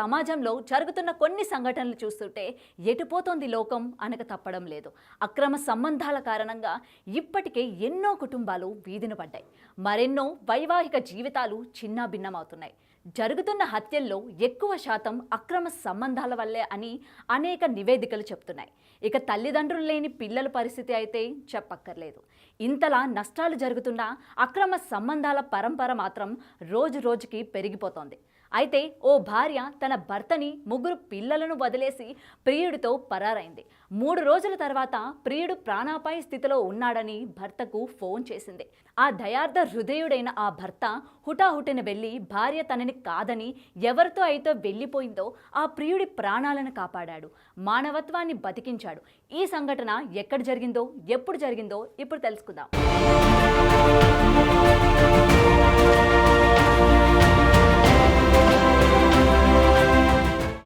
సమాజంలో జరుగుతున్న కొన్ని సంఘటనలు చూస్తుంటే ఎటుపోతోంది లోకం అనక తప్పడం లేదు. అక్రమ సంబంధాల కారణంగా ఇప్పటికే ఎన్నో కుటుంబాలు వీధిన పడ్డాయి. మరెన్నో వైవాహిక జీవితాలు చిన్నాభిన్నమవుతున్నాయి. జరుగుతున్న హత్యల్లో ఎక్కువ శాతం అక్రమ సంబంధాల వల్లే అని అనేక నివేదికలు చెప్తున్నాయి. ఇక తల్లిదండ్రులు లేని పిల్లల పరిస్థితి అయితే చెప్పక్కర్లేదు. ఇంతలా నష్టాలు జరుగుతున్న అక్రమ సంబంధాల పరంపర మాత్రం రోజు రోజుకి పెరిగిపోతోంది. అయితే ఓ భార్య తన భర్తని 3 పిల్లలను వదిలేసి ప్రియుడితో పరారైంది. 3 రోజుల తర్వాత ప్రియుడు ప్రాణాపాయ స్థితిలో ఉన్నాడని భర్తకు ఫోన్ చేసింది. ఆ దయార్థ హృదయుడైన ఆ భర్త హుటాహుటిన వెళ్ళి భార్య తనని కాదని ఎవరితో అయితే వెళ్ళిపోయిందో ఆ ప్రియుడి ప్రాణాలను కాపాడాడు, మానవత్వాన్ని బతికించాడు. ఈ సంఘటన ఎక్కడ జరిగిందో, ఎప్పుడు జరిగిందో ఇప్పుడు తెలుసుకుందాం.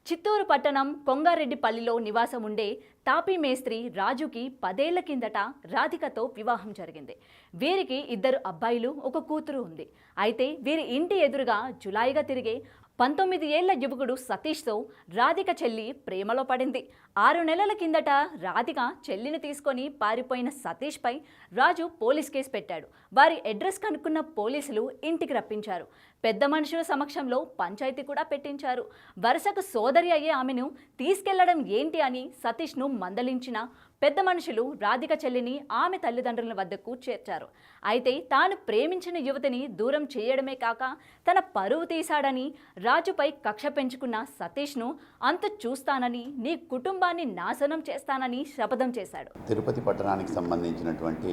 చిత్తూరు పట్టణం కొంగారెడ్డిపల్లిలో నివాసం ఉండే తాపీ మేస్త్రి రాజుకి 10 ఏళ్ల కిందట రాధికతో వివాహం జరిగింది. వీరికి 2 అబ్బాయిలు, 1 కూతురు ఉంది. అయితే వీరి ఇంటి ఎదురుగా జులాయిగా తిరిగే 19 ఏళ్ల యువకుడు సతీష్తో రాధిక చెల్లి ప్రేమలో పడింది. 6 నెలల కిందట రాధిక చెల్లిని తీసుకొని పారిపోయిన సతీష్పై రాజు పోలీస్ కేసు పెట్టాడు. వారి అడ్రస్ కనుక్కున్న పోలీసులు ఇంటికి రప్పించారు. పెద్ద మనుషుల సమక్షంలో పంచాయతీ కూడా పెట్టించారు. వరుసకు సోదరి అయ్యే ఆమెను తీసుకెళ్లడం ఏంటి అని సతీష్ను మందలించిన పెద్ద మనుషులు రాధిక చెల్లిని ఆమె తల్లిదండ్రుల వద్దకు చేర్చారు. అయితే తాను ప్రేమించిన యువతిని దూరం చేయడమే కాక తన పరువు తీశాడని, రాజుపై కక్ష పెంచుకున్న సతీష్ను అంతు చూస్తానని, నీ కుటుంబాన్ని నాశనం చేస్తానని శపథం చేశాడు. తిరుపతి పట్టణానికి సంబంధించినటువంటి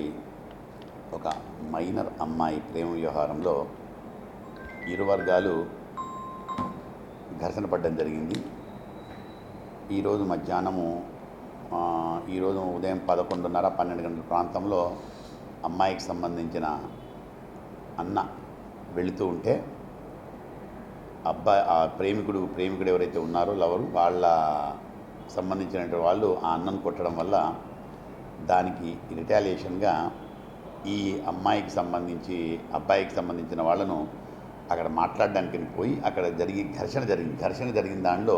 ఒక మైనర్ అమ్మాయి ప్రేమ వ్యవహారంలో ఇరు వర్గాలు ఘర్షణ పడడం జరిగింది. ఈరోజు ఉదయం 11:30-12 గంటల ప్రాంతంలో అమ్మాయికి సంబంధించిన అన్న వెళుతూ ఉంటే ఆ ప్రేమికుడు ఎవరైతే ఉన్నారో లవరు వాళ్ళ సంబంధించినటువంటి వాళ్ళు ఆ అన్నను కొట్టడం వల్ల దానికి రిటాలియేషన్గా ఈ అబ్బాయికి సంబంధించిన వాళ్ళను అక్కడ మాట్లాడడానికి పోయి అక్కడ ఘర్షణ జరిగిన దానిలో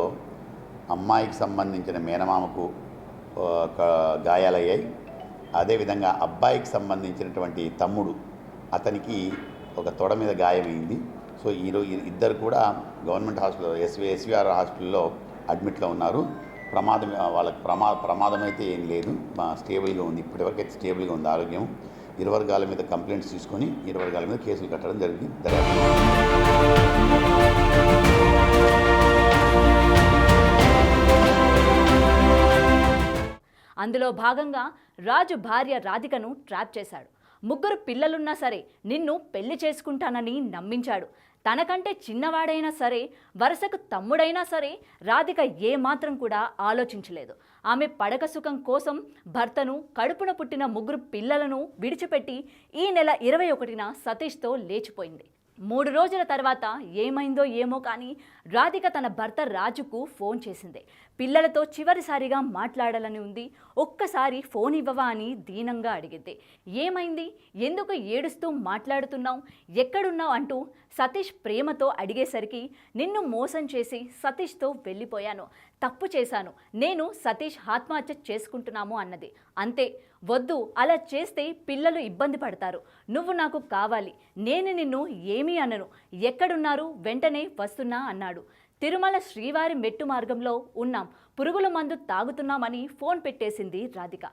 అమ్మాయికి సంబంధించిన మేనమామకు గాయాలయ్యాయి. అదేవిధంగా అబ్బాయికి సంబంధించినటువంటి తమ్ముడు, అతనికి ఒక తొడ మీద గాయమైంది. సో ఇద్దరు కూడా గవర్నమెంట్ హాస్పిటల్ ఎస్వీఆర్ హాస్పిటల్లో అడ్మిట్లో ఉన్నారు. వాళ్ళకి ప్రమాదం అయితే ఏం లేదు, స్టేబుల్గా ఉంది. ఇప్పటివరకు అయితే స్టేబుల్గా ఉంది ఆరోగ్యం. ఇరు వర్గాల మీద కంప్లైంట్స్ తీసుకొని ఇరు వర్గాల మీద కేసులు కట్టడం జరిగింది. అందులో భాగంగా రాజు భార్య రాధికను ట్రాప్ చేశాడు. 3 పిల్లలున్నా సరే నిన్ను పెళ్లి చేసుకుంటానని నమ్మించాడు. తనకంటే చిన్నవాడైనా సరే, వరుసకు తమ్ముడైనా సరే రాధిక ఏమాత్రం కూడా ఆలోచించలేదు. ఆమె పడక సుఖం కోసం భర్తను, కడుపున పుట్టిన 3 పిల్లలను విడిచిపెట్టి ఈ నెల 21న సతీష్తో లేచిపోయింది. 3 రోజుల తర్వాత ఏమైందో ఏమో కానీ రాధిక తన భర్త రాజుకు ఫోన్ చేసింది. పిల్లలతో చివరిసారిగా మాట్లాడాలని ఉంది, ఒక్కసారి ఫోన్ ఇవ్వవా అని దీనంగా అడిగింది. ఏమైంది, ఎందుకు ఏడుస్తూ మాట్లాడుతున్నావు, ఎక్కడున్నావు అంటూ సతీష్ ప్రేమతో అడిగేసరికి నిన్ను మోసం చేసి సతీష్తో వెళ్ళిపోయాను, తప్పు చేశాను, నేను సతీష్ ఆత్మహత్య చేసుకుంటున్నాము అన్నది. అంతే, వద్దు, అలా చేస్తే పిల్లలు ఇబ్బంది పడతారు, నువ్వు నాకు కావాలి, నేను నిన్ను ఏమీ అనను, ఎక్కడున్నారు, వెంటనే వస్తున్నా అన్నాడు. తిరుమల శ్రీవారి మెట్టు మార్గంలో ఉన్నాం, పురుగుల మందు తాగుతున్నామని ఫోన్ పెట్టేసింది రాధిక.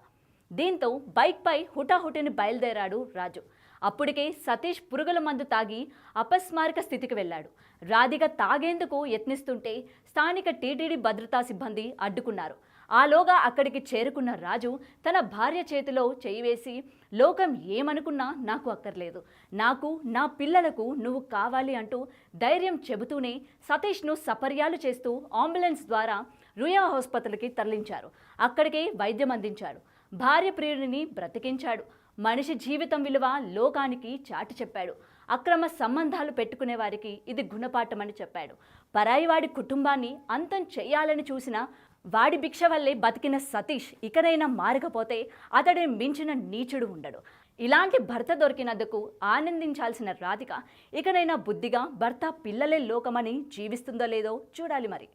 దీంతో బైక్పై హుటాహుటిని బయలుదేరాడు రాజు. అప్పటికే సతీష్ పురుగుల మందు తాగి అపస్మారక స్థితికి వెళ్ళాడు. రాధిక తాగేందుకు యత్నిస్తుంటే స్థానిక టీటీడీ భద్రతా సిబ్బంది అడ్డుకున్నారు. ఆలోగా అక్కడికి చేరుకున్న రాజు తన భార్య చేతిలో చేయి వేసి, లోకం ఏమనుకున్నా నాకు అక్కర్లేదు, నాకు నా పిల్లలకు నువ్వు కావాలి అంటూ ధైర్యం చెబుతూనే సతీష్ను సపర్యాలు చేస్తూ అంబులెన్స్ ద్వారా రుయా ఆసుపత్రికి తరలించారు. అక్కడికే వైద్యం అందించాడు. భార్య ప్రియుడిని బ్రతికించాడు. మనిషి జీవితం విలువ లోకానికి చాటి చెప్పాడు. అక్రమ సంబంధాలు పెట్టుకునే వారికి ఇది గుణపాఠమని చెప్పాడు. పరాయివాడి కుటుంబాన్ని అంతం చేయాలని చూసిన వాడి భిక్ష వల్లే బతికిన సతీష్ ఇకనైనా మారకపోతే అతడిని మించిన నీచుడు ఉండడు. ఇలాంటి భర్త దొరికినందుకు ఆనందించాల్సిన రాధిక ఇకనైనా బుద్ధిగా భర్త పిల్లలే లోకమని జీవిస్తుందో లేదో చూడాలి మరి.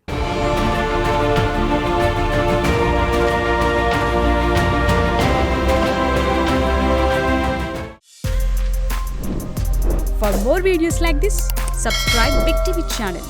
For more videos like this, subscribe Big TV channel.